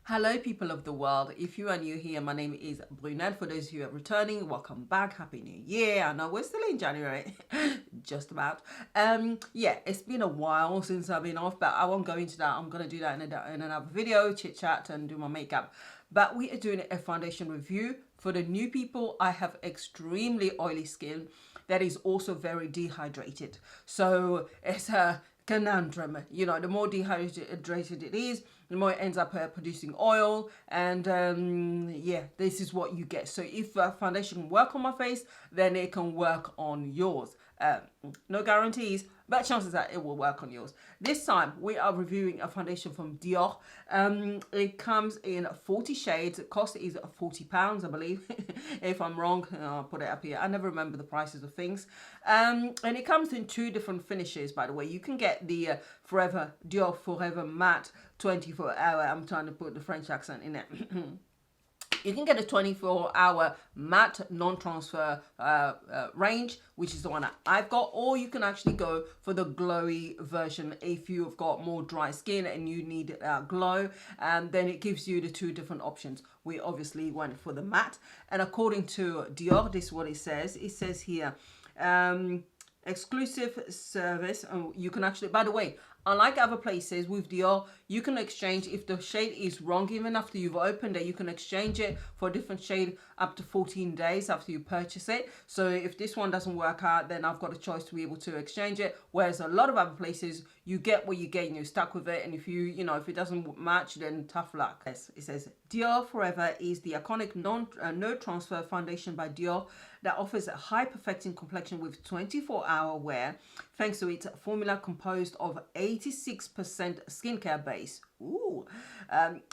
Hello people of the world, if you are new here, my name is Brunel. For those who are returning, welcome back. Happy New Year. I know we're still in January, just about. Yeah, it's been a while since I've been off, but I won't go into that. I'm going to do that in another video, chit chat and do my makeup. But we are doing a foundation review. For the new people, I have extremely oily skin that is also very dehydrated. So it's a conundrum. You know, the more dehydrated it is, the more it ends up producing oil, and yeah, this is what you get. So if foundation can work on my face, then it can work on yours. No guarantees, but chances are it will work on yours. This time we are reviewing a foundation from Dior. It comes in 40 shades. The cost is £40, I believe. If I'm wrong, I'll put it up here. I never remember the prices of things. And it comes in two different finishes, by the way. You can get the Dior Forever matte 24-hour. I'm trying to put the French accent in it. You can get a 24-hour matte non-transfer range, which is the one that I've got, or you can actually go for the glowy version if you've got more dry skin and you need glow, and then it gives you the two different options. We obviously went for the matte, and according to Dior, this is what it says. It says here, exclusive service. You can actually, by the way, unlike other places with Dior, you can exchange if the shade is wrong. Even after you've opened it, you can exchange it for a different shade up to 14 days after you purchase it. So if this one doesn't work out, then I've got a choice to be able to exchange it. Whereas a lot of other places, you get what you get and you're stuck with it. And if if it doesn't match, then tough luck. Yes, it says Dior Forever is the iconic no transfer foundation by Dior that offers a high perfecting complexion with 24-hour wear, thanks to its formula composed of 86% skincare base. Ooh.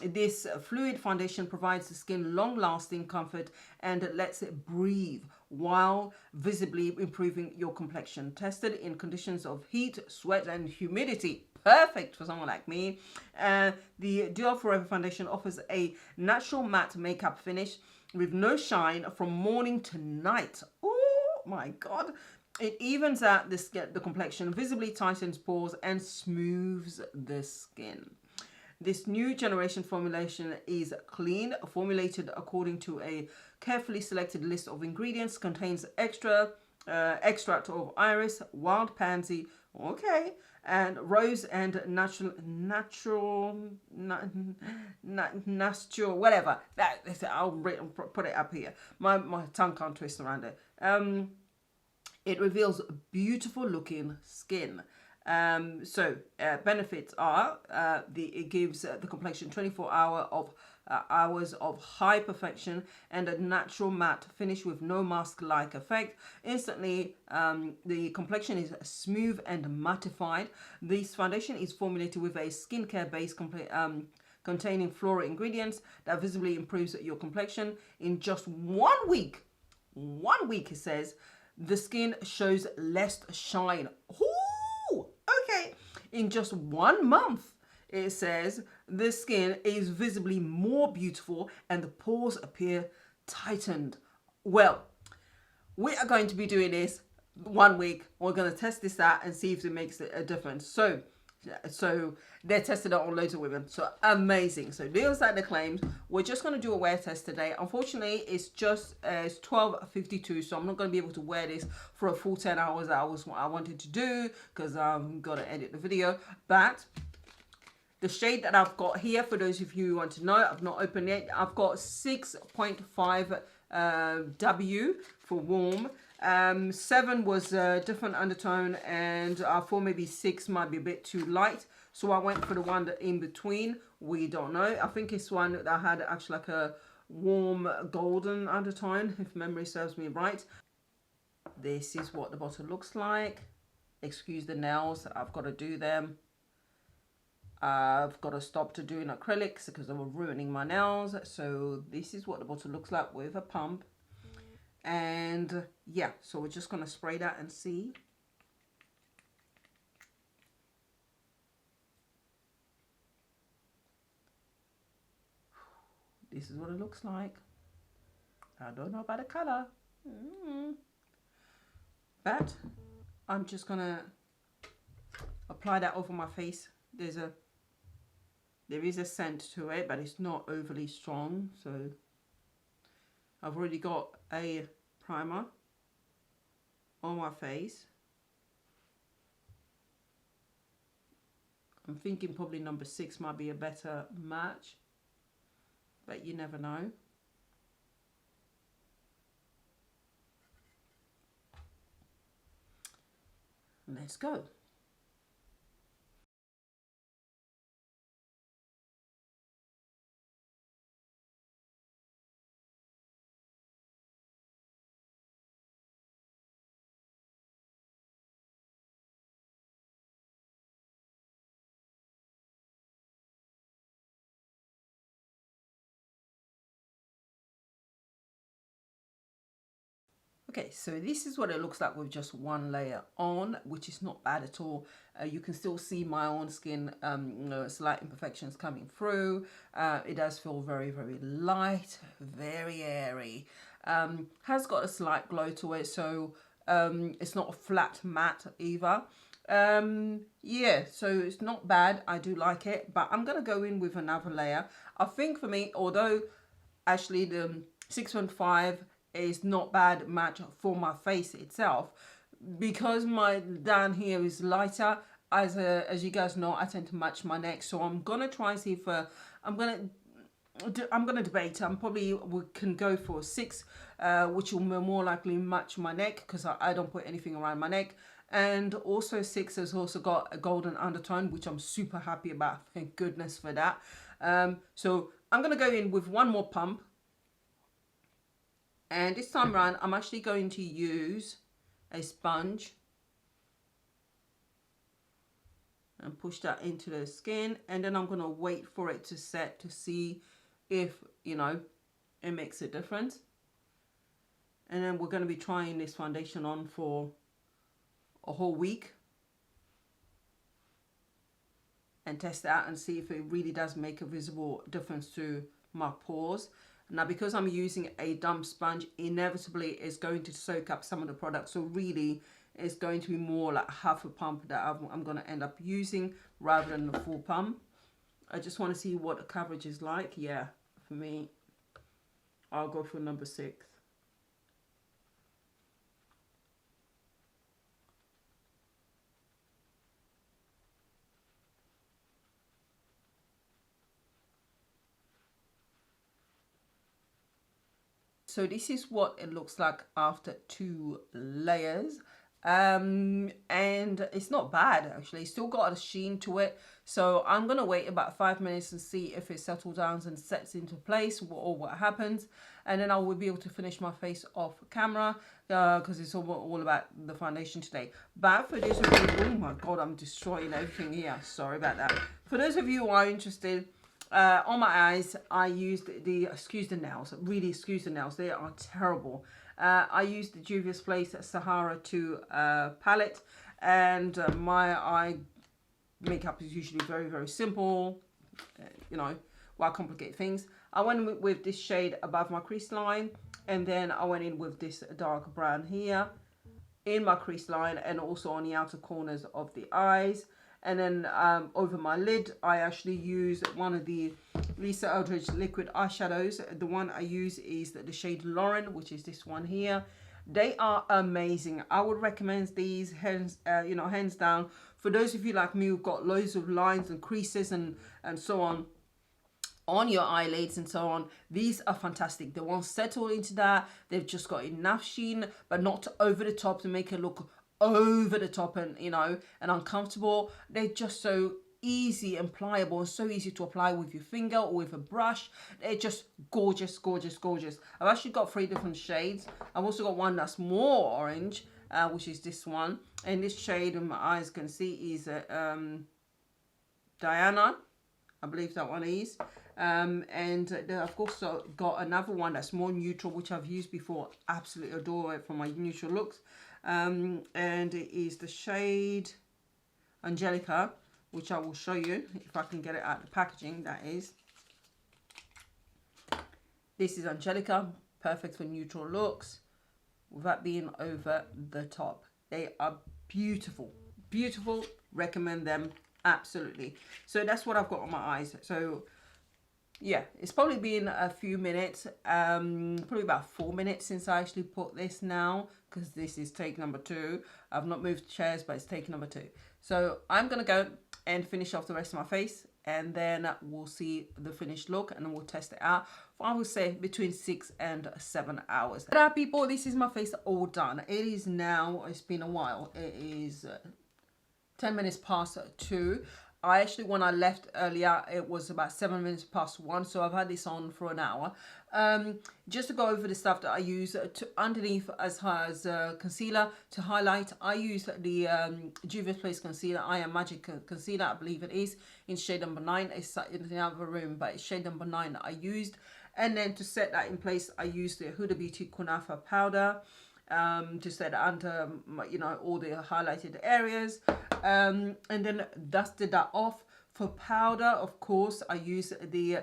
This fluid foundation provides the skin long-lasting comfort and lets it breathe while visibly improving your complexion. Tested in conditions of heat, sweat, and humidity. Perfect for someone like me. The Dior Forever foundation offers a natural matte makeup finish with no shine from morning to night. Oh my God. It evens out the complexion, visibly tightens pores, and smooths the skin. This new generation formulation is clean, formulated according to a carefully selected list of ingredients, contains extract of iris, wild pansy, okay, and rose and natural, whatever. I'll put it up here. My tongue can't twist around it. It reveals beautiful looking skin. Benefits are it gives the complexion 24 hours of high perfection and a natural matte finish with no mask-like effect. Instantly, the complexion is smooth and mattified. This foundation is formulated with a skincare base containing floral ingredients that visibly improves your complexion. In just 1 week, it says, the skin shows less shine. Ooh, okay. In just 1 month, it says the skin is visibly more beautiful and the pores appear tightened. Well, we are going to be doing this 1 week. We're going to test this out and see if it makes a difference. So they're tested it on loads of women. So amazing. So those are the claims. We're just going to do a wear test today. Unfortunately, it's just it's 12:52, so I'm not going to be able to wear this for a full 10 hours. That was what I wanted to do because I've got to edit the video. But the shade that I've got here, for those of you who want to know, I've not opened it. I've got 6.5 W for warm. 7 was a different undertone, and I thought maybe 6 might be a bit too light. So I went for the one that in between. We don't know. I think it's one that had actually like a warm golden undertone, if memory serves me right. This is what the bottle looks like. Excuse the nails. I've got to do them. I've got to stop to doing acrylics because they were ruining my nails. So this is what the bottle looks like with a pump. And yeah, so we're just going to spray that and see. This is what it looks like. I don't know about the color. But I'm just going to apply that over my face. There's a There is a scent to it, but it's not overly strong. So I've already got a primer on my face. I'm thinking probably number 6 might be a better match, but you never know. Let's go. Okay, so this is what it looks like with just one layer on, which is not bad at all. You can still see my own skin, slight imperfections coming through. It does feel very, very light, very airy. Has got a slight glow to it, so it's not a flat matte either. Yeah, so it's not bad. I do like it, but I'm going to go in with another layer. I think for me, although actually the 615 is not bad match for my face itself, because my down here is lighter. As you guys know, I tend to match my neck, so I'm gonna try and see if I'm gonna debate. We can go for 6, which will more likely match my neck because I don't put anything around my neck. And also 6 has also got a golden undertone, which I'm super happy about. Thank goodness for that. So I'm gonna go in with one more pump. And this time around, I'm actually going to use a sponge and push that into the skin. And then I'm going to wait for it to set to see if, you know, it makes a difference. And then we're going to be trying this foundation on for a whole week and test it out and see if it really does make a visible difference to my pores. Now, because I'm using a damp sponge, inevitably it's going to soak up some of the product. So really, it's going to be more like half a pump that I'm going to end up using rather than the full pump. I just want to see what the coverage is like. Yeah, for me, I'll go for number 6. So this is what it looks like after 2 layers. And it's not bad actually. It's still got a sheen to it. So I'm going to wait about 5 minutes and see if it settles down and sets into place or what happens. And then I will be able to finish my face off camera because it's all about the foundation today. But for those of you, oh my God, I'm destroying everything here. Sorry about that. For those of you who are interested, on my eyes, I used excuse the nails, they are terrible. I used the Juvia's Place Sahara 2 palette, and my eye makeup is usually very, very simple, you know, why complicate things. I went with this shade above my crease line, and then I went in with this dark brown here in my crease line and also on the outer corners of the eyes. And then over my lid, I actually use one of the Lisa Eldridge liquid eyeshadows. The one I use is the shade Lauren, which is this one here. They are amazing. I would recommend these, hands down. For those of you like me who've got loads of lines and creases and so on your eyelids and so on, these are fantastic. They won't settle into that. They've just got enough sheen, but not over the top to make it look over the top and, you know, and uncomfortable. They're just so easy and pliable and so easy to apply with your finger or with a brush. They're just gorgeous, gorgeous, gorgeous. I've actually got 3 different shades. I've also got one that's more orange, which is this one. And this shade, in my eyes can see, is Diana. I believe that one is. And I've also got another one that's more neutral, which I've used before. Absolutely adore it for my neutral looks. And it is the shade Angelica, which I will show you if I can get it out of the packaging. That is, this is Angelica, perfect for neutral looks without being over the top. They are beautiful, beautiful. Recommend them Absolutely. So that's what I've got on my eyes. So yeah, it's probably been a few minutes, probably about 4 minutes since I actually put this now, because this is take number 2. I've not moved chairs, but it's take number 2. So I'm gonna go and finish off the rest of my face, and then we'll see the finished look, and then we'll test it out for, I would say, between 6 and 7 hours. Now people, this is my face all done. It is now, it's been a while, it is 10 minutes past 2. I actually, when I left earlier, it was about 7 minutes past 1, so I've had this on for an hour. Just to go over the stuff that I use to underneath as concealer to highlight, I use the Juvia's Place concealer, I Am Magic concealer, I believe it is, in shade number 9. It's in the other room, but it's shade number 9 that I used. And then to set that in place, I used the Huda Beauty Kunafa powder to set under, you know, all the highlighted areas, and then dusted that off. For powder, of course, I use the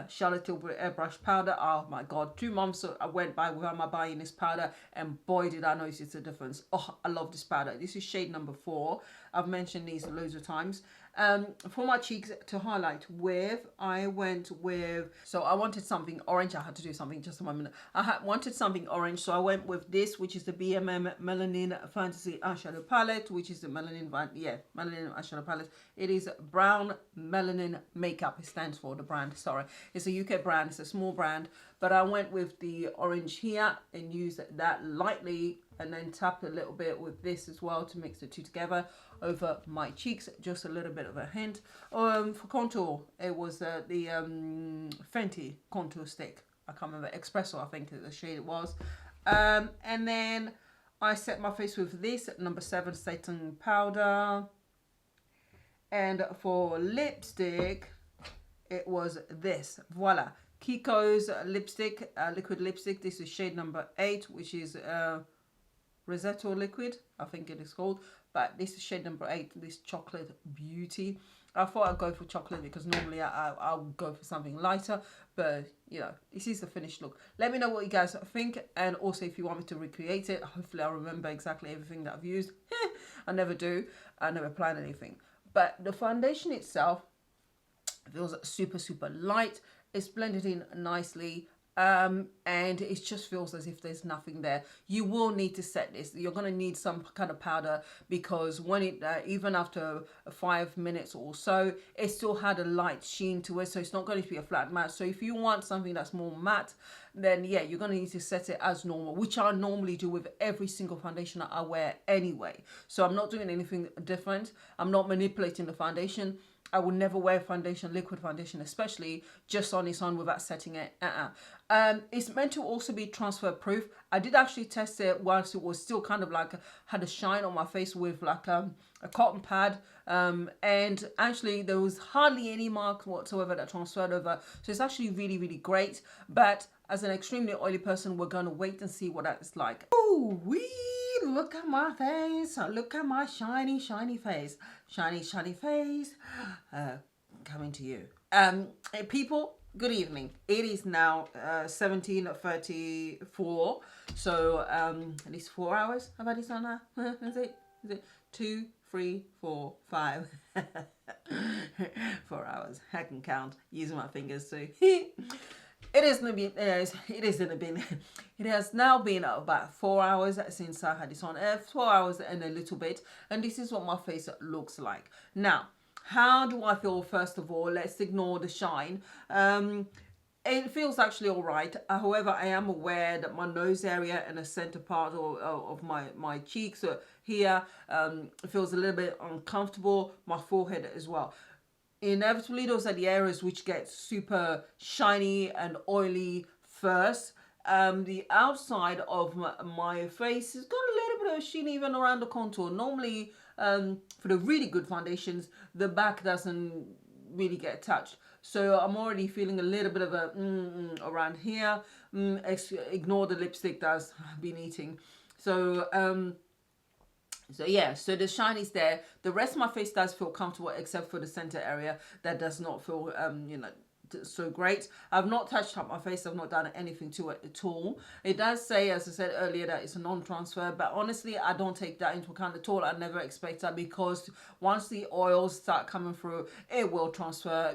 Charlotte Tilbury airbrush powder. Oh my god, 2 months I went by without my buying this powder, and boy did I notice a difference. Oh, I love this powder. This is shade number 4. I've mentioned these loads of times. For my cheeks to highlight with, I went with, so I wanted something orange. I had to do something, just a moment. Wanted something orange, so I went with this, which is the BMM Melanin Fantasy Eyeshadow Palette, which is the Melanin Eyeshadow Palette. It is Brown Melanin Makeup, it stands for, the brand, sorry. It's a UK brand, it's a small brand, but I went with the orange here and used that lightly, and then tapped a little bit with this as well to mix the two together over my cheeks, just a little bit of a hint. For contour, it was the Fenty contour stick. I can't remember, Espresso I think the shade it was. And then I set my face with this number 7 setting powder. And for lipstick, it was this, voila, Kiko's lipstick, liquid lipstick. This is shade number 8, which is Rossetto liquid, I think it is called, but this is shade number 8, this chocolate beauty. I thought I'd go for chocolate because normally I'll go for something lighter, but you know, this is the finished look. Let me know what you guys think, and also if you want me to recreate it. Hopefully I'll remember exactly everything that I've used. I never do, I never plan anything. But the foundation itself feels super light. It's blended in nicely. And it just feels as if there's nothing there. You will need to set this. You're going to need some kind of powder, because when it even after 5 minutes or so, it still had a light sheen to it, so it's not going to be a flat matte. So if you want something that's more matte, then yeah, you're going to need to set it as normal, which I normally do with every single foundation that I wear anyway. So I'm not doing anything different. I'm not manipulating the foundation. I will never wear foundation, liquid foundation, especially just on its own without setting it. It's meant to also be transfer proof. I did actually test it whilst it was still kind of like had a shine on my face with like a cotton pad, and actually there was hardly any marks whatsoever that transferred over. So it's actually really great. But as an extremely oily person, we're going to wait and see what that's like. Ooh wee! Look at my face. Look at my shiny face. Shiny face. Coming to you. People, good evening. It is now 17:34. So at least 4 hours have I this on now? Is it 2, 3, 4, 5? 4 hours. I can count using my fingers too. It has now been about 4 hours since I had this on. 4 hours and a little bit, and this is what my face looks like now. How do I feel? First of all, let's ignore the shine. It feels actually all right. However, I am aware that my nose area and the center part of my cheeks here feels a little bit uncomfortable. My forehead as well. Inevitably, those are the areas which get super shiny and oily first. The outside of my face has got a little bit of sheen even around the contour. Normally, for the really good foundations, the back doesn't really get touched. So I'm already feeling a little bit of a around here. Ignore the lipstick that's been eating. So yeah, so the shine is there. The rest of my face does feel comfortable, except for the center area that does not feel, you know, so great. I've not touched up my face. I've not done anything to it at all. It does say, as I said earlier, that it's a non-transfer, but honestly, I don't take that into account at all. I never expect that, because once the oils start coming through, it will transfer.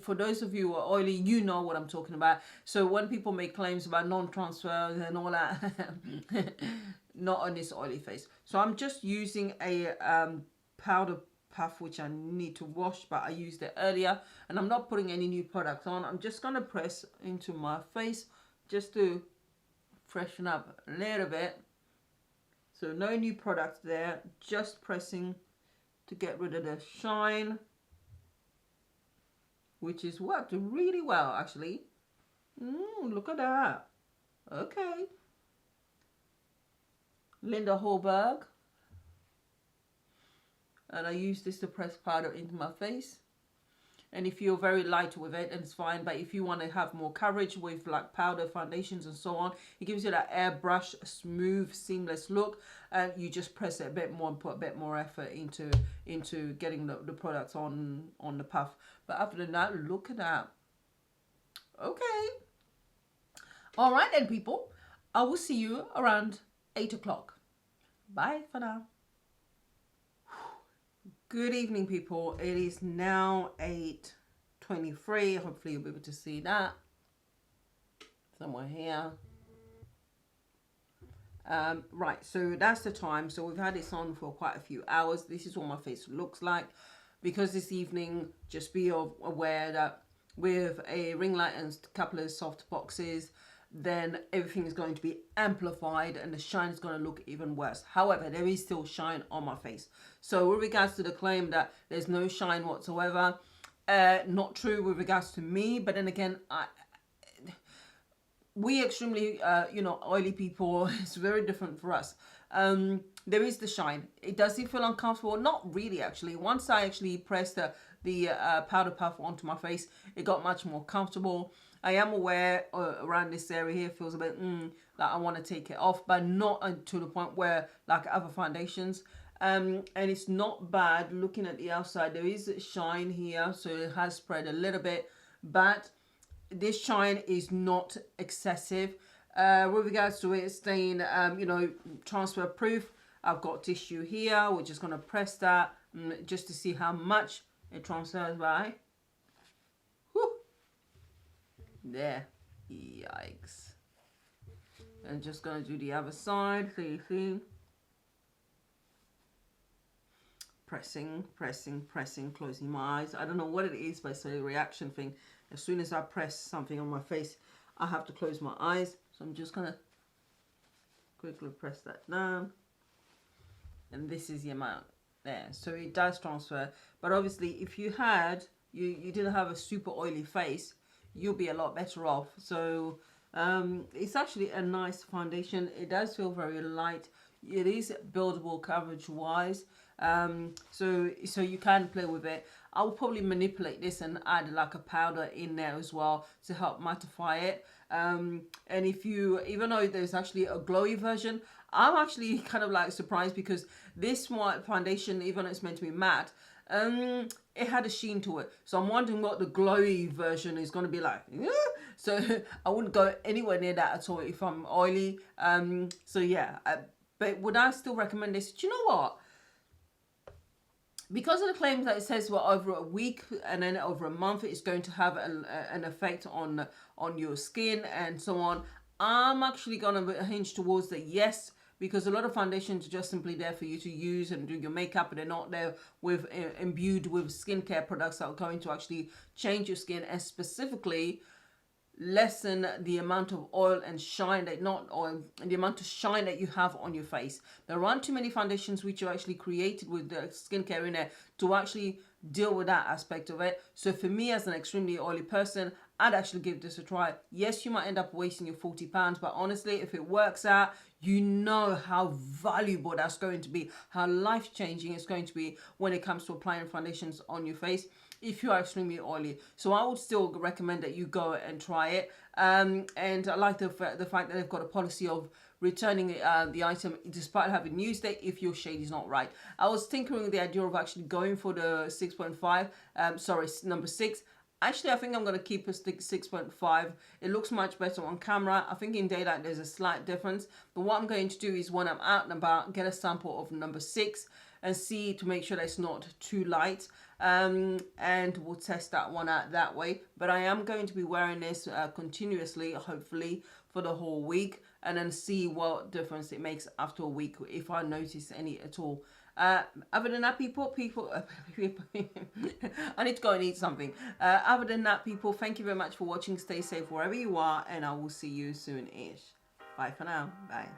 For those of you who are oily, you know what I'm talking about. So when people make claims about non-transfer and all that, not on this oily face. So I'm just using a powder puff, which I need to wash, but I used it earlier, and I'm not putting any new products on. I'm just going to press into my face just to freshen up a little bit. So no new products there, just pressing to get rid of the shine, which has worked really well actually. Look at that. Okay, Linda Hallberg. And I use this to press powder into my face. And if you're very light with it, it's fine. But if you want to have more coverage with like powder, foundations and so on, it gives you that airbrush, smooth, seamless look. And you just press it a bit more and put a bit more effort into getting the products on the puff. But other than that, look at that. Okay. All right then, people. I will see you around 8 o'clock. Bye for now. Good evening, people. It is now 8:23. Hopefully you'll be able to see that somewhere here. Right, so that's the time. So we've had this on for quite a few hours. This is what my face looks like. Because this evening, just be aware that with a ring light and a couple of soft boxes, then everything is going to be amplified and the shine is going to look even worse. However, there is still shine on my face. So with regards to the claim that there's no shine whatsoever, not true with regards to me. But then again, we extremely, oily people, it's very different for us. There is the shine. Does it feel uncomfortable? Not really, actually. Once I actually pressed the powder puff onto my face, it got much more comfortable. I am aware around this area here feels a bit like I want to take it off, but not to the point where like other foundations. And it's not bad looking at the outside. There is shine here, so it has spread a little bit, but this shine is not excessive. With regards to it staying, transfer proof, I've got tissue here. We're just going to press that just to see how much it transfers by. Whew. There. Yikes. And just going to do the other side. So you see. Pressing, pressing, pressing, closing my eyes. I don't know what it is, but it's a reaction thing. As soon as I press something on my face, I have to close my eyes. So I'm just going to quickly press that down. And this is the amount there. So it does transfer. But obviously, if you didn't have a super oily face, you'll be a lot better off. So it's actually a nice foundation. It does feel very light. It is buildable coverage wise. So you can play with it. I will probably manipulate this and add like a powder in there as well to help mattify it. And if you, even though there's actually a glowy version, I'm actually kind of like surprised because this foundation, even though it's meant to be matte, it had a sheen to it. So I'm wondering what the glowy version is going to be like. So I wouldn't go anywhere near that at all if I'm oily. So yeah, but would I still recommend this? Do you know what? Because of the claims that it says well over a week and then over a month it's going to have an effect on your skin and so on, I'm actually going to hinge towards the yes, because a lot of foundations are just simply there for you to use and do your makeup, and they're not there with imbued with skincare products that are going to actually change your skin and specifically lessen the amount of oil and shine the amount of shine that you have on your face. There aren't too many foundations which are actually created with the skincare in there to actually deal with that aspect of it. So for me as an extremely oily person, I'd actually give this a try. Yes, you might end up wasting your £40, but honestly, if it works out, you know how valuable that's going to be, how life-changing it's going to be when it comes to applying foundations on your face if you are extremely oily. So I would still recommend that you go and try it. And I like the fact that they've got a policy of returning the item despite having used it if your shade is not right. I was tinkering with the idea of actually going for the 6.5, number 6. Actually, I think I'm going to keep a stick 6.5. It looks much better on camera. I think in daylight there's a slight difference. But what I'm going to do is when I'm out and about, get a sample of number 6 and see to make sure that it's not too light. And we'll test that one out that way. But I am going to be wearing this continuously, hopefully, for the whole week. And then see what difference it makes after a week, if I notice any at all. Other than that, people, I need to go and eat something. Other than that, people, thank you very much for watching. Stay safe wherever you are, and I will see you soon-ish. Bye for now. Bye.